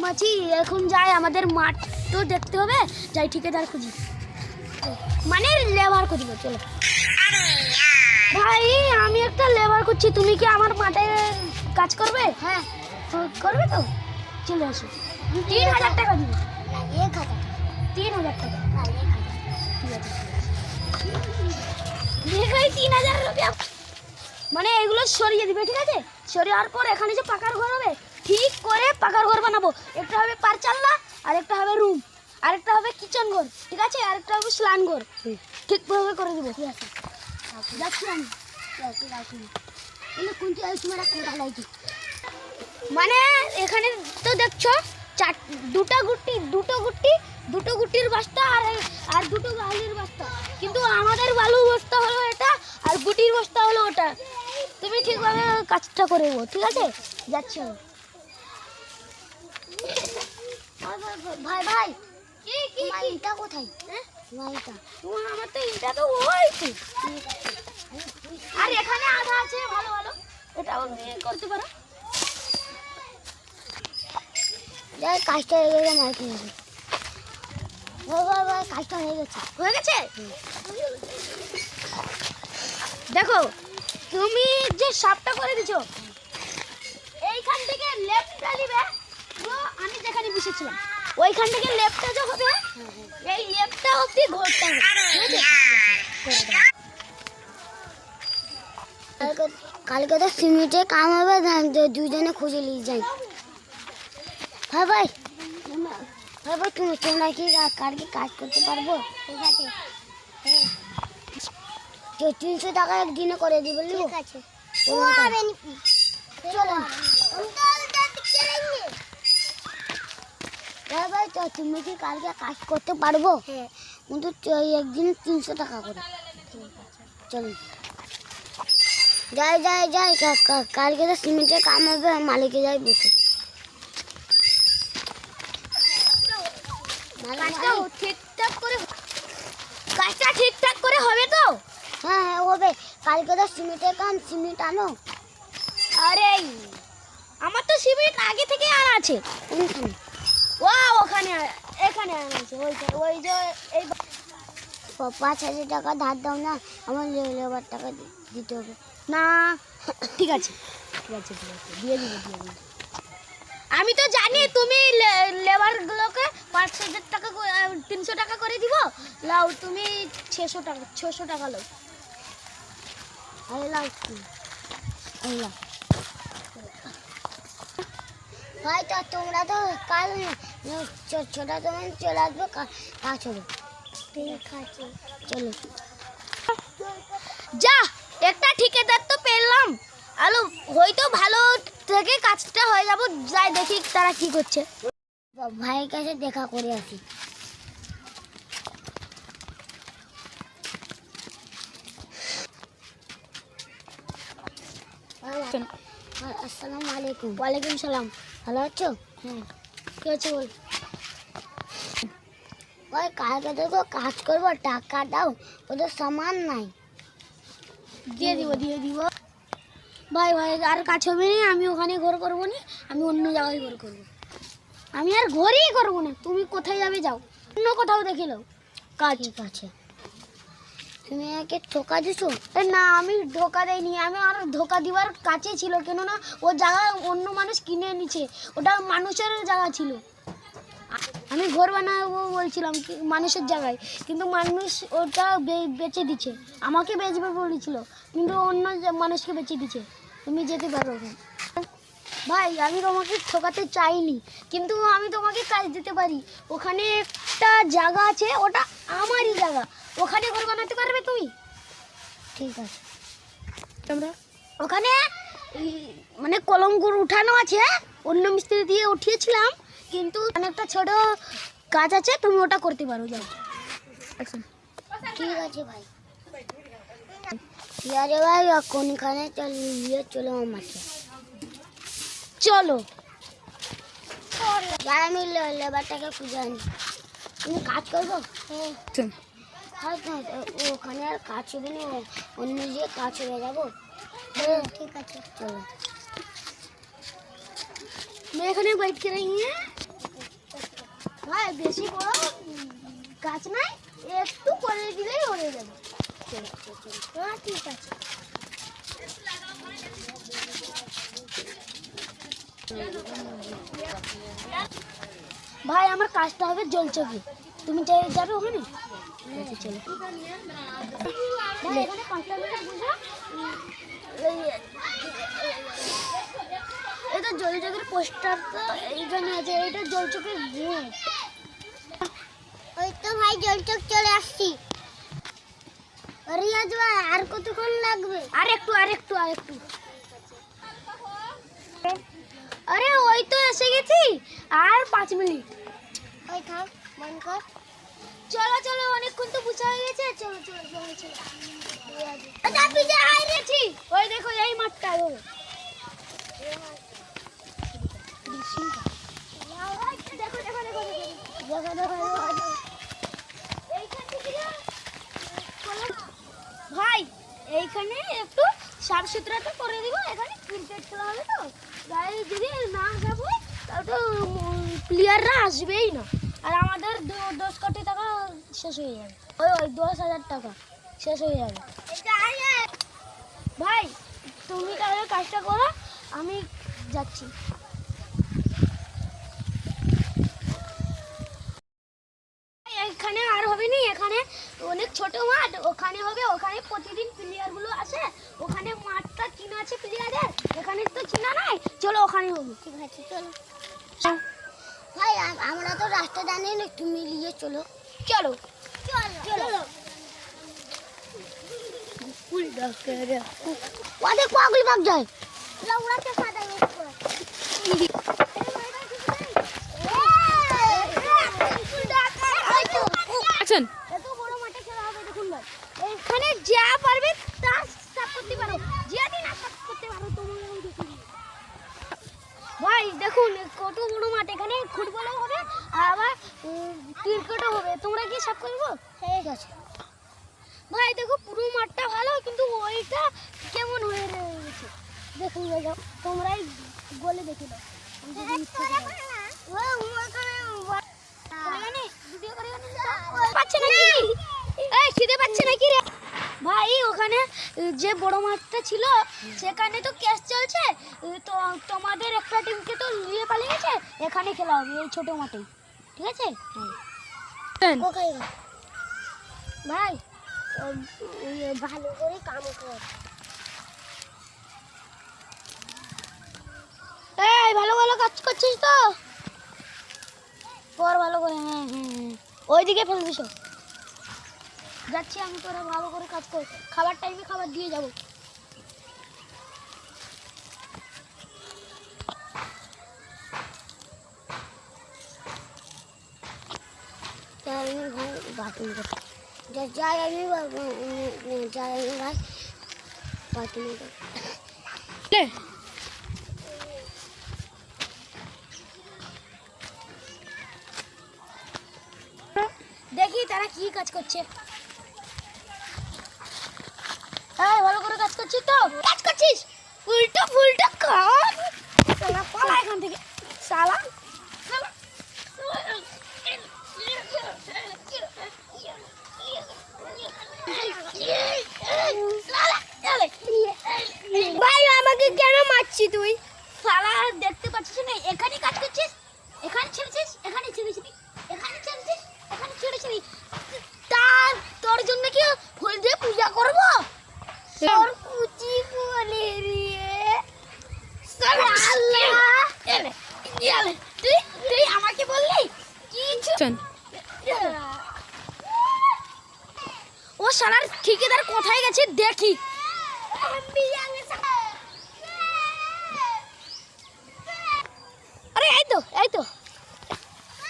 মাছি এখন যাই, আমাদের মাঠ তো দেখতে হবে, যাই ঠিকাদার খুঁজি, মানে লেবার খুঁজব। চলো ভাই, আমি একটা লেবার খুঁজছি, তুমি কি আমার মাঠে কাজ করবে? হ্যাঁ করবে তো, চলে আসো। 3000 টাকা দিব। 3000 টাকা, ঠিক আছে। দেখাই 3000 টাকা, মানে এগুলো সরিয়ে দিবে, ঠিক আছে? সরিয়ে পর এখানে যে পাকার ঘর হবে, ঠিক করে পাকার ঘর বানাবো। একটা হবে পারচাল্লা, আর একটা হবে রুম, আরেকটা হবে কিচেন ঘর, ঠিক আছে? আরেকটা হবে স্নান ঘর, ঠিকভাবে করে দেবো। ঠিক আছে, যাচ্ছি আমি। মানে এখানে তো দেখছো দুটো গুটির বস্তা আর দুটো বালির বস্তা, কিন্তু আমাদের বালু বস্তা হলো এটা আর গুটির বস্তা হলো ওটা। তুমি ঠিকভাবে কাজটা করে দেবো, ঠিক আছে? যাচ্ছি আমি। ভাই ভাই, ইটা কোথায়? আমার তো ইটা তো ওই আর এখানে আধা আছে, ভালো ভালো, এটাও করতে পারো। যাই, কাজটা হয়ে গেছে, মার কিনেছি। কাজটা হয়ে গেছে। দেখো, তুমি যে সাপটা করে দিছো, এইখান থেকে লেফটটা নিবে, আমি যেখানে বসেছিলাম ওইখান থেকে লেফটটা যে হবে, এই লেফটটা অবধি ঘরটা হবে। কালকে তো সিমেন্টে কাম হবে, দুজনে খুঁজে নিয়ে যাই। হ্যাঁ ভাই, তোমরা কি কালকে কাজ করতে পারবো? ঠিক আছে, 300 টাকা একদিনে করে দিবে। ঠিক আছে, চলো। হ্যাঁ ভাই, তো তুমি কি কালকে কাজ করতে পারবো? হ্যাঁ, কিন্তু একদিনে 300 টাকা করে। ঠিক আছে, চলো। যাই, কালকে তো সিমেন্টের কাম হবে, মালিকে যাই বসে। কাজটা ঠিকঠাক করে হবে তো? হ্যাঁ হবে। কালকে তো সিমেন্টের কাম, সিমেন্ট আনো। আরে আমার তো সিমেন্ট আগে থেকে আনা আছে। ওখানে এখানে আনা আছে, ওই যে এই 5000 টাকা ধার দাও না, আমার লেবার টাকা দিতে হবে না। ঠিক আছে, দিয়ে দিব। আমি তো জানি তুমি লেবারগুলোকে 5000 টাকা 300 টাকা করে দিব। লাও তুমি 600 টাকা লাও। ভাই, তো তোমরা তো কাল ছোটা তোমার চলে আসবো, কাজ হবে। ঠিক আছে, চলো। যা, একটা ঠিকাদার তো পেলাম, আলো হয়তো ভালো থেকে কাজটা হয়ে যাব। যাই দেখি তারা কি করছে। ভাইয়ের কাছে দেখা করে আসি। আসসালামু আলাইকুম। ওয়ালাইকুম সালাম। ভালো আছো? হ্যাঁ। কি হচ্ছে বল? ভাই, কালকে তো কাজ করবো, টাকা দাও, ওদের সামান নাই। দিয়ে দিব। ভাই আর কাজ হবে না, আমি ওখানে ঘর করবো না, আমি অন্য জায়গায় ঘর করবো। আমি আর ঘরেই করবো না, তুমি কোথায় যাবে যাও, অন্য কোথাও দেখে নাও কাজ। ঠিক আছে। তুমি একে ধোকা দিছো? না, আমি ধোকা দেয়নি, আমি আর ধোকা দিবার কাছে ছিল, কেননা ও জায়গা অন্য মানুষ কিনে নিচ্ছে, ওটা মানুষের জায়গা ছিল। আমি ঘর বানাবো বলছিলাম মানুষের জায়গায়, কিন্তু মানুষ ওটা বেচে দিচ্ছে। আমাকে বেচবে বলেছিল, কিন্তু অন্য মানুষকে বেচে দিচ্ছে। তুমি যেতে পারো। ভাই, আমি তোমাকে ঠকাতে চাইনি, কিন্তু আমি তোমাকে কাজ দিতে পারি। ওখানে একটা জায়গা আছে, ওটা আমারই জায়গা, ওখানে ঘর বানাতে পারবে তুমি? ঠিক আছে। তোমরা ওখানে মানে কলঙ্কুর উঠানো আছে, অন্য মিস্ত্রি দিয়ে উঠিয়েছিলাম, কিন্তু অনেকটা ছোট কাজ আছে, তুমি ওটা করতে পারো। যাও। ঠিক আছে ভাই। আরে ভাই, কোনখানে চলো আমার মাঠে। চলো। আমি লেবারটাকে খুঁজে আনি। তুমি কাজ করবো? হ্যাঁ, ওখানে আর কাজ হবে না, অন্য যে কাজ হয়ে যাবো। ঠিক আছে, চলো। मैं এখানে बैठ के रही है। ভাই বেশি বড় গাছ নাই, একটু করে দিলেই হয়ে যাবে। হ্যাঁ ঠিক আছে। ভাই আমার কাজটা হবে জলচকি, তুমি যাবে ওখানে? আচ্ছা চলো। ভাই এখানে 5টা মিনিট বুঝো, এটা জলচকির পোস্টার তো এইখানে আছে, এটা জলচকির গেট। ওই তো ভাই জলচক চলে আসছি। রিয়াজ ভাই আর কতক্ষণ লাগবে? আর একটু। আরে ওই তো এসে গেছি, আর 5 মিনিট। ওই থাক মন কর। চলো অনেকক্ষণ তো বুঝা হয়ে গেছে। চলো আচ্ছা পিছে আইরেছি। ওই দেখো এই মাঠটা ধরো। ভাই এইখানে একটু সাফ সুতরাটা করে দিব, এখানে ক্রিকেট খেলা হবে তো, গায়ে যদি না যাবো তাহলে তো প্লেয়াররা আসবেই না, আর আমাদের 10 কোটি টাকা শেষ হয়ে যাবে, ওই 10,000 টাকা শেষ হয়ে যাবে। ভাই তুমি তাহলে কাজটা করো, আমি যাচ্ছি। এখানে আর হবে না, এখানে অনেক ছোট মাঠ, ওখানে হবে, ওখানে প্রতিদিন প্লেয়ারগুলো আসে, ওখানে মাঠটা চিনা আছে প্লেয়ারের, এখানে তো চিনা নাই, চলো ওখানে হবে। ঠিক আছে চলো। ভাই আমরা তো রাস্তা জানি না, তুমি নিয়ে চলো। ওদের পাগল ভাগ যায়। এখানে যা পারবে তা সাপ করতে পারো, যদি না সাপ করতে পারো তোমার। ভাই দেখুন কত বড় মাঠ, এখানে ফুটবলও হবে আবার ক্রিকেটও হবে, তোমরা কি সাপ করবো? ঠিক আছে ভাই। দেখো পুরো মাঠটা ভালো, কিন্তু ওইটা কেমন হয়ে গেছে দেখুন, তোমরাই বলে দেখে দাও। খিদে পাচ্ছে নাকি রে ভাই? ওখানে যে বড় মাঠটা ছিল সেখানে তো ক্যাচ চলছে, তো তোমাদের একটা টিমকে তো নিয়ে পালিয়ে গেছে, এখানে খেলা হবে এই ছোট মাঠেই, ঠিক আছে? ভাই ভালো করে কাম কর। এই ভালো কাজ করছিস তো? কর ভালো করে। হ্যাঁ ওইদিকে ফেলে দিস। যাচ্ছি আমি, তোরা ভালো করে কাজ কর, খাবার টাইমে খাবার দিয়ে যাবো। ভাই বাথরুম যাই আমি ভাই বাথরুম। দেখি তারা কি কাজ করছে। হ্যাঁ ভালো করে কাজ করছিস তো? কাজ করছিস উল্টো কাজ। পালা এখান থেকে শালা। ভাই আমাকে কেন মারছিস তুই? শালা দেখতে পাচ্ছিস না এখানে কাজ করছিস, এখানে ছেড়েছিস, এখানে ছেড়েছিস, এখানে ছেড়েছিস, এখানে ছেড়েছিস, তার তোর জন্য কি ফুল দিয়ে পূজা করব? তোর কুচি বলে রে শালা। তুই আমাকে বললি কিছু? ও শালার ঠিকাদার কোথায় গেছে দেখি। আরে এই তো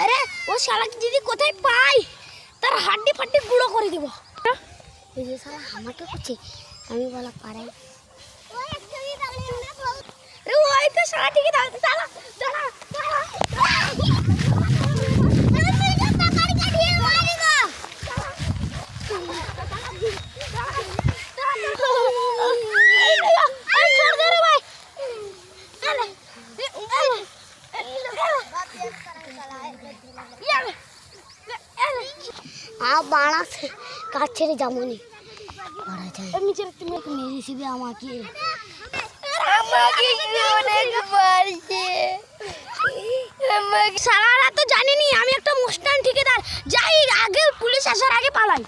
আরে ও শালাকে যদি কোথায় পাই তার হাড্ডি ফাড্ডি গুঁড়ো করে দিব। এই যে শালা আমাকে করছে, আমি বলা পারাই। ওই তো শালা ঠিকই দাঁড়া। বাড়াছে কাজ ছেড়ে যাবো নি মারা যায় এমনি ছেড়ে তুমি একটু মেরে দিবে আমাকে অনেক মারছে সারা রাত তো জানিনি আমি একটা মুস্তান ঠিকাদার যাই আগে পুলিশ আসার আগে পালাই